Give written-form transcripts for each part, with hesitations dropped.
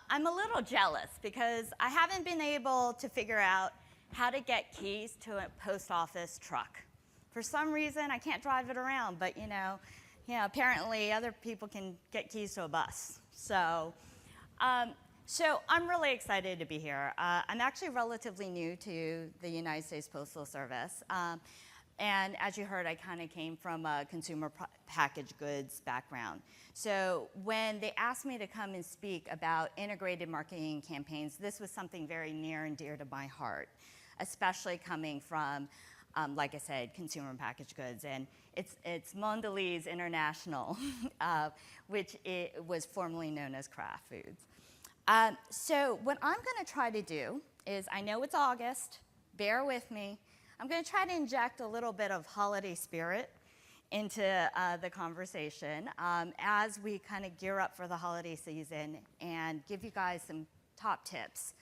I'm a little jealous because I haven't been able to figure out how to get keys to a post office truck. For some reason, I can't drive it around, but apparently other people can get keys to a bus. So I'm really excited to be here. I'm actually relatively new to the United States Postal Service. And as you heard, I kind of came from a consumer packaged goods background. So when they asked me to come and speak about integrated marketing campaigns, this was something very near and dear to my heart, especially coming from, like I said, consumer packaged goods. And it's Mondelez International, which it was formerly known as Kraft Foods. So what I'm going to try to do is, I know it's August, bear with me. I'm going to try to inject a little bit of holiday spirit into the conversation as we kind of gear up for the holiday season and give you guys some top tips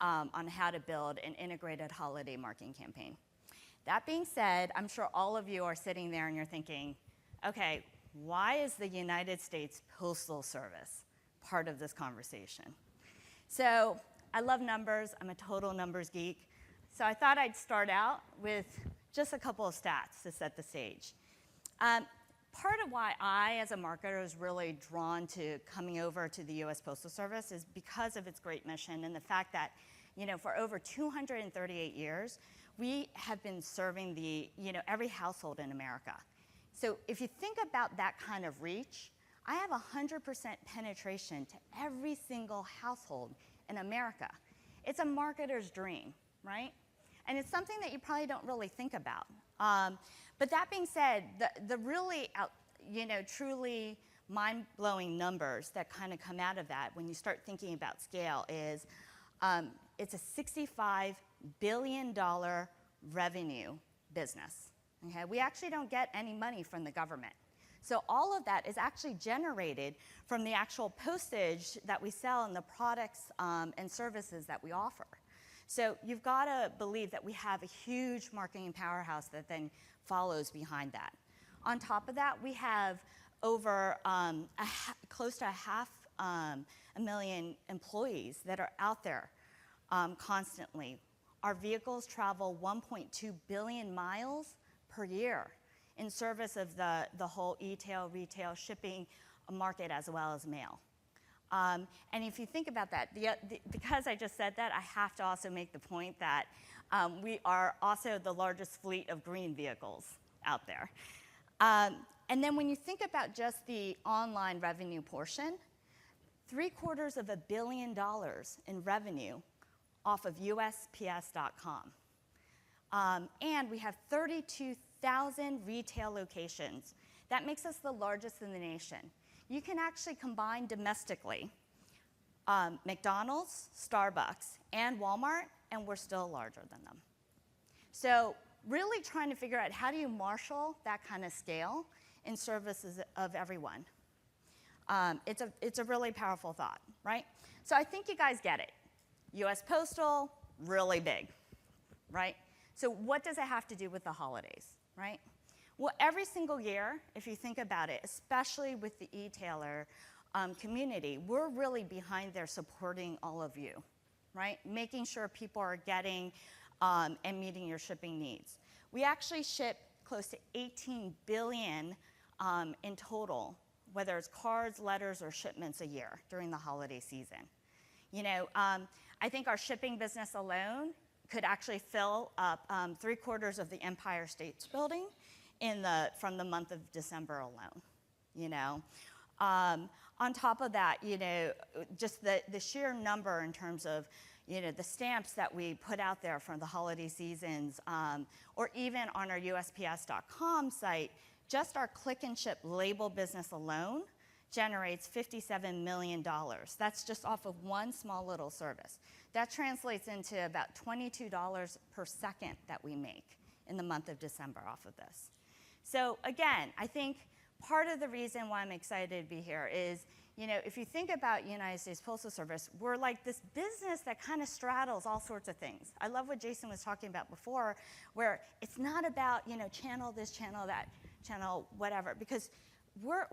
on how to build an integrated holiday marketing campaign. That being said, I'm sure all of you are sitting there and you're thinking, okay, why is the United States Postal Service part of this conversation? So I love numbers. I'm a total numbers geek. So I thought I'd start out with just a couple of stats to set the stage. Part of why I, as a marketer, was really drawn to coming over to the U.S. Postal Service is because of its great mission and the fact that, for over 238 years, we have been serving every household in America. So if you think about that kind of reach, I have 100% penetration to every single household in America. It's a marketer's dream, right? And it's something that you probably don't really think about. But that being said, the really, truly mind-blowing numbers that kind of come out of that when you start thinking about scale is it's a $65 billion revenue business. Okay? We actually don't get any money from the government. So all of that is actually generated from the actual postage that we sell and the products and services that we offer. So you've got to believe that we have a huge marketing powerhouse that then follows behind that. On top of that, we have over close to 500,000 employees that are out there constantly. Our vehicles travel 1.2 billion miles per year in service of the whole eTail, retail, shipping market as well as mail. And if you think about that, because I just said that, I have to also make the point that we are also the largest fleet of green vehicles out there. And then when you think about just the online revenue portion, $750 million in revenue off of USPS.com. And we have 32,000 retail locations. That makes us the largest in the nation. You can actually combine domestically McDonald's, Starbucks, and Walmart, and we're still larger than them. So really trying to figure out how do you marshal that kind of scale in services of everyone. It's a really powerful thought, right? So I think you guys get it. U.S. Postal, really big, right? So what does it have to do with the holidays, right? Well, every single year, if you think about it, especially with the e-tailer community, we're really behind there supporting all of you, right? Making sure people are getting and meeting your shipping needs. We actually ship close to 18 billion in total, whether it's cards, letters, or shipments a year during the holiday season. I think our shipping business alone could actually fill up 3/4 of the Empire State Building from the month of December alone. On top of that, just the sheer number in terms of the stamps that we put out there from the holiday seasons, or even on our USPS.com site, just our click and ship label business alone generates $57 million. That's just off of one small little service. That translates into about $22 per second that we make in the month of December off of this. So again, I think part of the reason why I'm excited to be here is, if you think about United States Postal Service, we're like this business that kind of straddles all sorts of things. I love what Jason was talking about before, where it's not about, channel this, channel that, channel whatever, because we're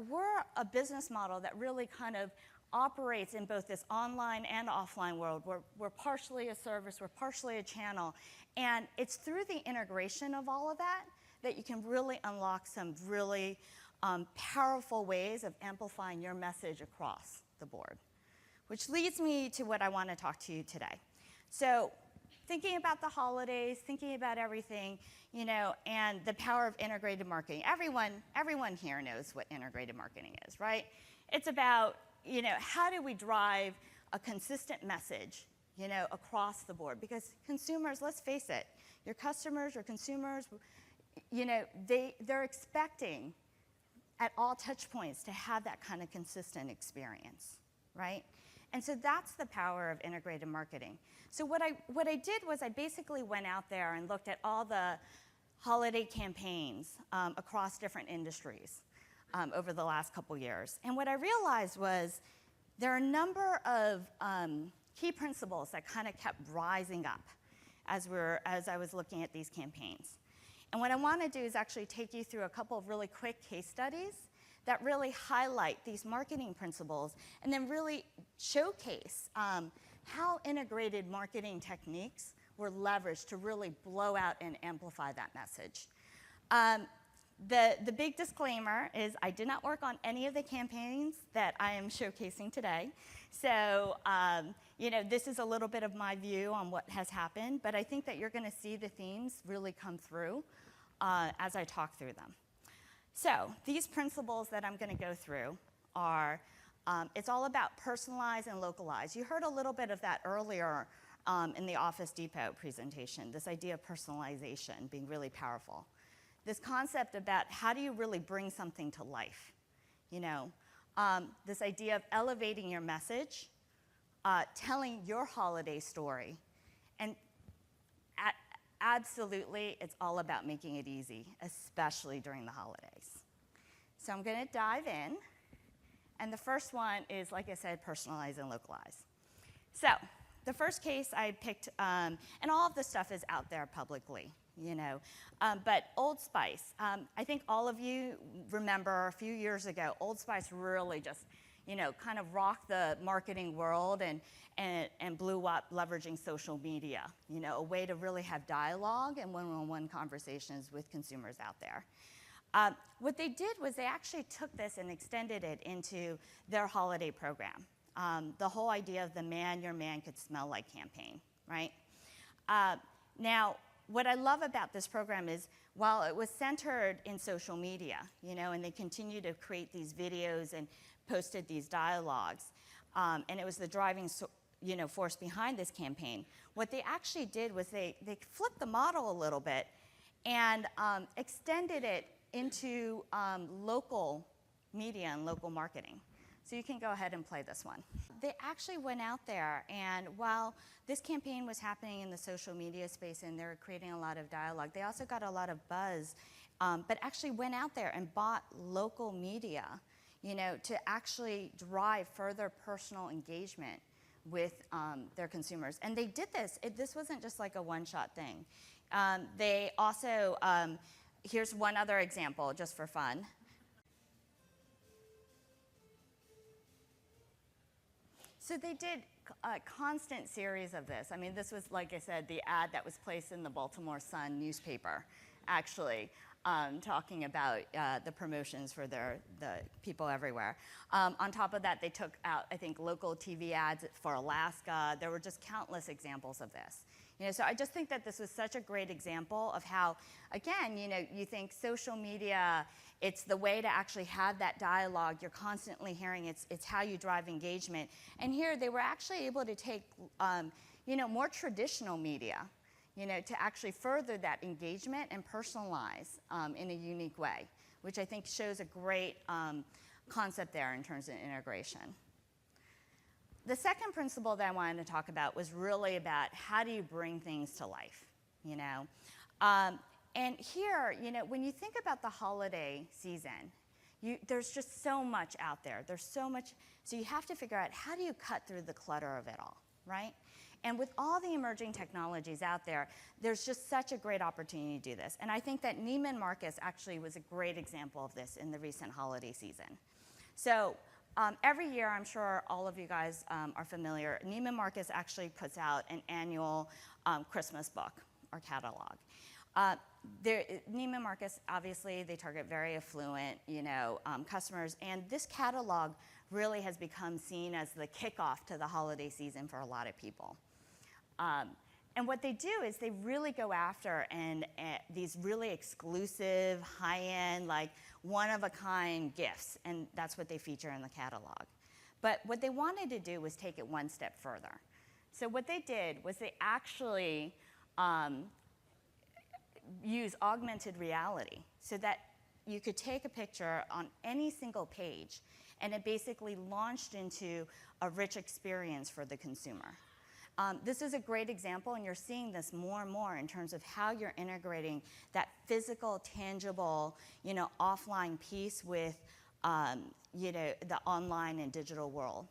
a business model that really kind of operates in both this online and offline world. We're partially a service, we're partially a channel, and it's through the integration of all of that that you can really unlock some really powerful ways of amplifying your message across the board. Which leads me to what I want to talk to you today. So thinking about the holidays, thinking about everything, you know, and the power of integrated marketing. Everyone here knows what integrated marketing is, right? It's about, you know, how do we drive a consistent message, you know, across the board? Because consumers, let's face it, your customers, your consumers, you know, they're expecting at all touch points to have that kind of consistent experience, right? And so that's the power of integrated marketing. So what I did was I basically went out there and looked at all the holiday campaigns across different industries over the last couple years. And what I realized was there are a number of key principles that kind of kept rising up as I was looking at these campaigns. And what I want to do is actually take you through a couple of really quick case studies that really highlight these marketing principles and then really showcase how integrated marketing techniques were leveraged to really blow out and amplify that message. The big disclaimer is I did not work on any of the campaigns that I am showcasing today. So, you know, this is a little bit of my view on what has happened, but I think that you're going to see the themes really come through as I talk through them. So these principles that I'm going to go through are, it's all about personalize and localize. You heard a little bit of that earlier in the Office Depot presentation, this idea of personalization being really powerful. This concept about how do you really bring something to life, you know? This idea of elevating your message, telling your holiday story, and absolutely, it's all about making it easy, especially during the holidays. So I'm going to dive in, and the first one is, like I said, personalize and localize. So the first case I picked, and all of this stuff is out there publicly, you know, but Old Spice. I think all of you remember a few years ago, Old Spice really just, you know, kind of rocked the marketing world and blew up leveraging social media, you know, a way to really have dialogue and one-on-one conversations with consumers out there. What they did was they actually took this and extended it into their holiday program. The whole idea of the Man Your Man Could Smell Like campaign, right? Now, what I love about this program is while it was centered in social media, you know, and they continue to create these videos and posted these dialogues, and it was the driving force behind this campaign. What they actually did was they flipped the model a little bit and extended it into local media and local marketing. So you can go ahead and play this one. They actually went out there, and while this campaign was happening in the social media space and they were creating a lot of dialogue, they also got a lot of buzz, but actually went out there and bought local media, you know, to actually drive further personal engagement with their consumers. And they did this. This wasn't just like a one-shot thing. They also, here's one other example, just for fun. So they did a constant series of this. I mean, this was, like I said, the ad that was placed in the Baltimore Sun newspaper, actually, talking about the promotions for the people everywhere. On top of that, they took out, I think, local TV ads for Alaska. There were just countless examples of this. You know, so I just think that this was such a great example of how, again, you know, you think social media, it's the way to actually have that dialogue. You're constantly hearing it's how you drive engagement. And here they were actually able to take, you know, more traditional media, you know, to actually further that engagement and personalize in a unique way, which I think shows a great concept there in terms of integration. The second principle that I wanted to talk about was really about how do you bring things to life, you know? And here, you know, when you think about the holiday season, there's just so much out there. There's so much, so you have to figure out how do you cut through the clutter of it all, right? And with all the emerging technologies out there, there's just such a great opportunity to do this. And I think that Neiman Marcus actually was a great example of this in the recent holiday season. So every year, I'm sure all of you guys are familiar, Neiman Marcus actually puts out an annual Christmas book or catalog. Neiman Marcus, obviously, they target very affluent, customers, and this catalog really has become seen as the kickoff to the holiday season for a lot of people. And what they do is they really go after these really exclusive, high-end, like one-of-a-kind gifts, and that's what they feature in the catalog. But what they wanted to do was take it one step further. So what they did was they actually use augmented reality so that you could take a picture on any single page, and it basically launched into a rich experience for the consumer. This is a great example, and you're seeing this more and more in terms of how you're integrating that physical, tangible, offline piece with, the online and digital world.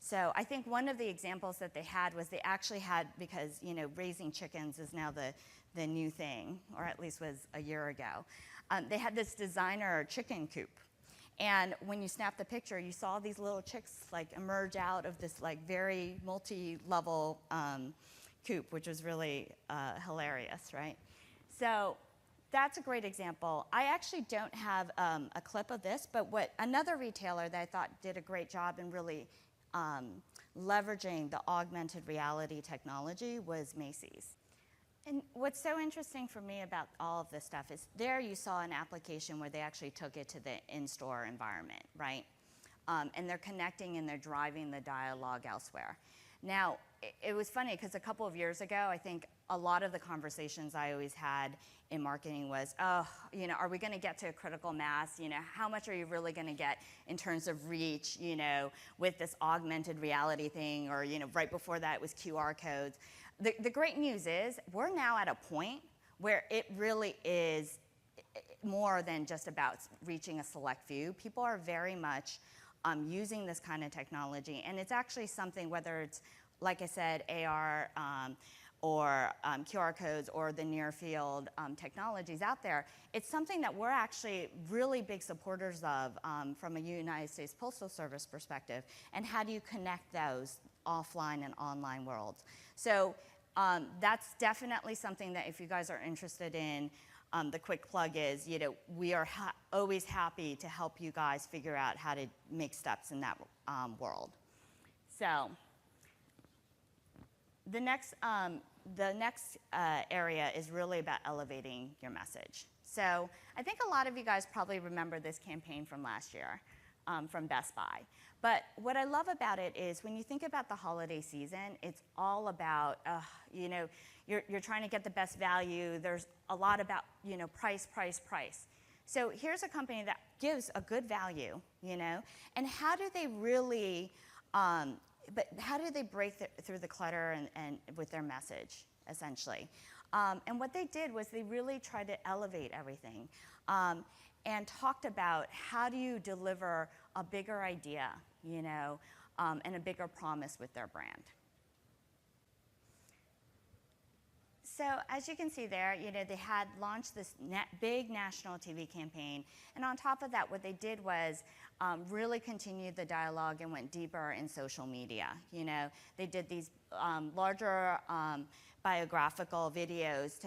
So I think one of the examples that they had was they actually had, because raising chickens is now the new thing, or at least was a year ago. They had this designer chicken coop. And when you snap the picture, you saw these little chicks like emerge out of this like very multi-level coop, which was really hilarious, right? So that's a great example. I actually don't have a clip of this, but another retailer that I thought did a great job in really leveraging the augmented reality technology was Macy's. And what's so interesting for me about all of this stuff is there you saw an application where they actually took it to the in-store environment, right? And they're connecting and they're driving the dialogue elsewhere. Now, it was funny because a couple of years ago, I think a lot of the conversations I always had in marketing was, are we going to get to a critical mass? How much are you really going to get in terms of reach, with this augmented reality thing? Or, right before that, it was QR codes. The great news is we're now at a point where it really is more than just about reaching a select few. People are very much using this kind of technology, and it's actually something, whether it's, like I said, AR or QR codes or the near field technologies out there, it's something that we're actually really big supporters of from a United States Postal Service perspective, and how do you connect those offline and online worlds. So that's definitely something that if you guys are interested in, the quick plug is, we are always happy to help you guys figure out how to make steps in that world. So the next area is really about elevating your message. So I think a lot of you guys probably remember this campaign from last year from Best Buy. But what I love about it is when you think about the holiday season, it's all about, you're trying to get the best value. There's a lot about, price, price, price. So here's a company that gives a good value, and how do they really, but how do they break through the clutter and with their message, essentially? And what they did was they really tried to elevate everything and talked about how do you deliver a bigger idea, and a bigger promise with their brand. So as you can see there, they had launched this big national TV campaign, and on top of that, what they did was really continued the dialogue and went deeper in social media. They did these larger biographical videos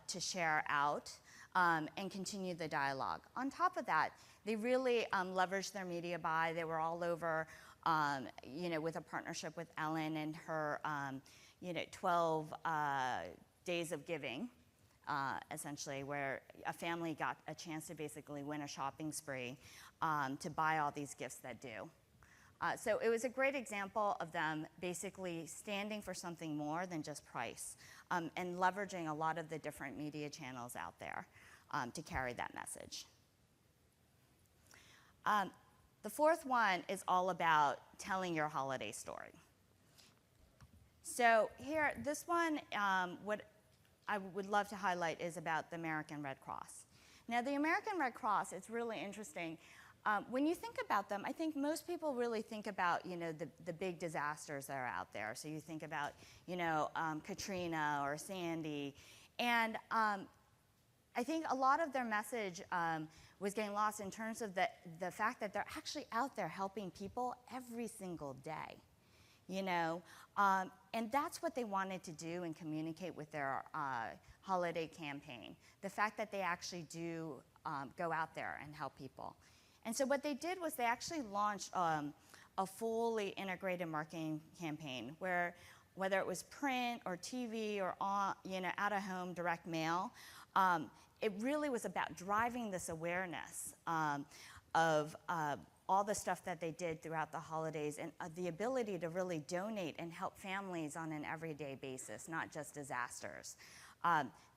to share out and continue the dialogue. On top of that, they really leveraged their media buy. They were all over, with a partnership with Ellen and her, 12 days of giving, essentially, where a family got a chance to basically win a shopping spree to buy all these gifts that do. So it was a great example of them basically standing for something more than just price, and leveraging a lot of the different media channels out there to carry that message. The fourth one is all about telling your holiday story. So here, this one, what I would love to highlight is about the American Red Cross. Now, the American Red Cross, it's really interesting. When you think about them, I think most people really think about, the big disasters that are out there. So you think about, Katrina or Sandy. And I think a lot of their message was getting lost in terms of the fact that they're actually out there helping people every single day, and that's what they wanted to do and communicate with their holiday campaign, the fact that they actually do go out there and help people. And so what they did was they actually launched a fully integrated marketing campaign where, whether it was print or TV or out-of-home direct mail, it really was about driving this awareness of all the stuff that they did throughout the holidays, and the ability to really donate and help families on an everyday basis, not just disasters.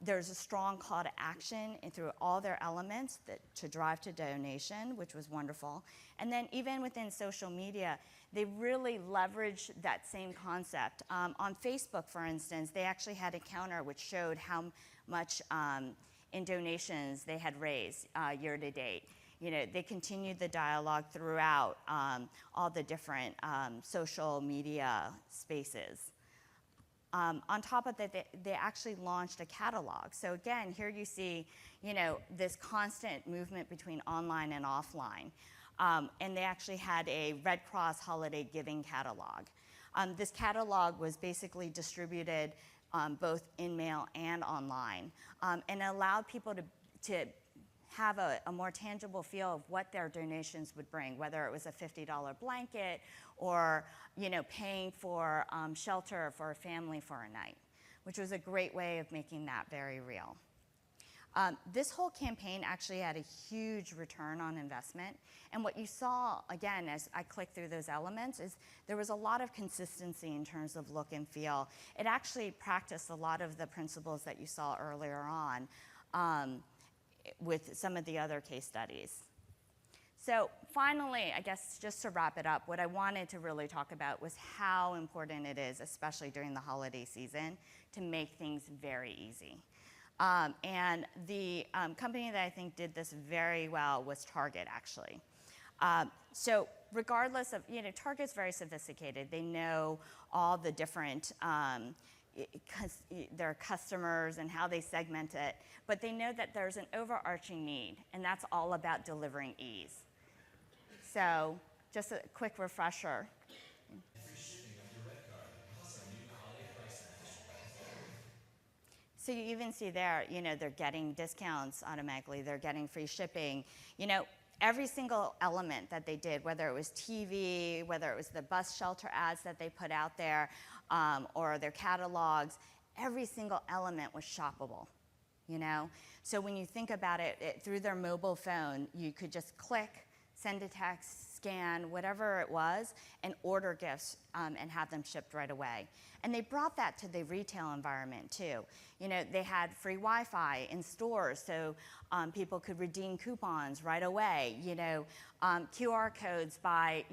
There's a strong call to action through all their elements to drive to donation, which was wonderful. And then even within social media, they really leveraged that same concept. On Facebook, for instance, they actually had a counter which showed how much in donations they had raised year to date. They continued the dialogue throughout all the different social media spaces. On top of that, they actually launched a catalog. So again, here you see, this constant movement between online and offline. And they actually had a Red Cross holiday giving catalog. This catalog was basically distributed both in mail and online, and allowed people to have a more tangible feel of what their donations would bring, whether it was a $50 blanket or paying for shelter for a family for a night, which was a great way of making that very real. This whole campaign actually had a huge return on investment, and what you saw, again, as I clicked through those elements, is there was a lot of consistency in terms of look and feel. It actually practiced a lot of the principles that you saw earlier on with some of the other case studies. So finally, I guess just to wrap it up, what I wanted to really talk about was how important it is, especially during the holiday season, to make things very easy. And the company that I think did this very well was Target, actually. So regardless of, Target's very sophisticated. They know all the different their customers and how they segment it, but they know that there's an overarching need, and that's all about delivering ease. So just a quick refresher. So you even see there, they're getting discounts automatically, they're getting free shipping. Every single element that they did, whether it was TV, whether it was the bus shelter ads that they put out there, or their catalogs, every single element was shoppable, So when you think about it, through their mobile phone, you could just click, send a text, scan, whatever it was, and order gifts and have them shipped right away. And they brought that to the retail environment too. They had free Wi-Fi in stores, so people could redeem coupons right away. QR codes by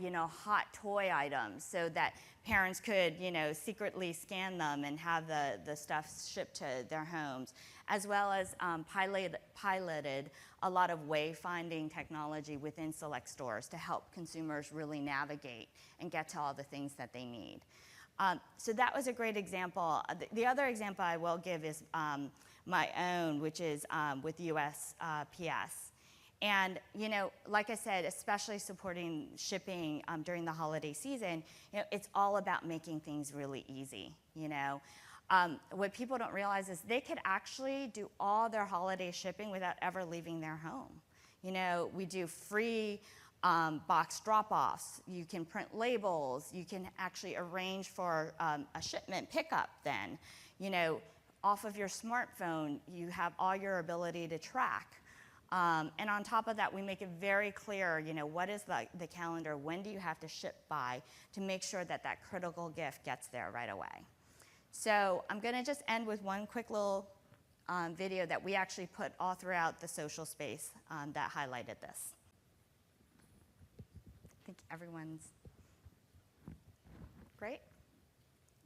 hot toy items, so that parents could secretly scan them and have the stuff shipped to their homes, as well as piloted a lot of wayfinding technology within select stores to help consumers really navigate and get to all the things that they need. So that was a great example. The other example I will give is my own, which is with USPS. And like I said, especially supporting shipping during the holiday season, it's all about making things really easy. What people don't realize is they could actually do all their holiday shipping without ever leaving their home. We do free box drop-offs. You can print labels. You can actually arrange for a shipment pickup then. Off of your smartphone, you have all your ability to track. And on top of that, we make it very clear, what is the calendar, when do you have to ship by, to make sure that that critical gift gets there right away. So I'm going to just end with one quick little video that we actually put all throughout the social space that highlighted this. I think everyone's great.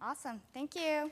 Awesome. Thank you.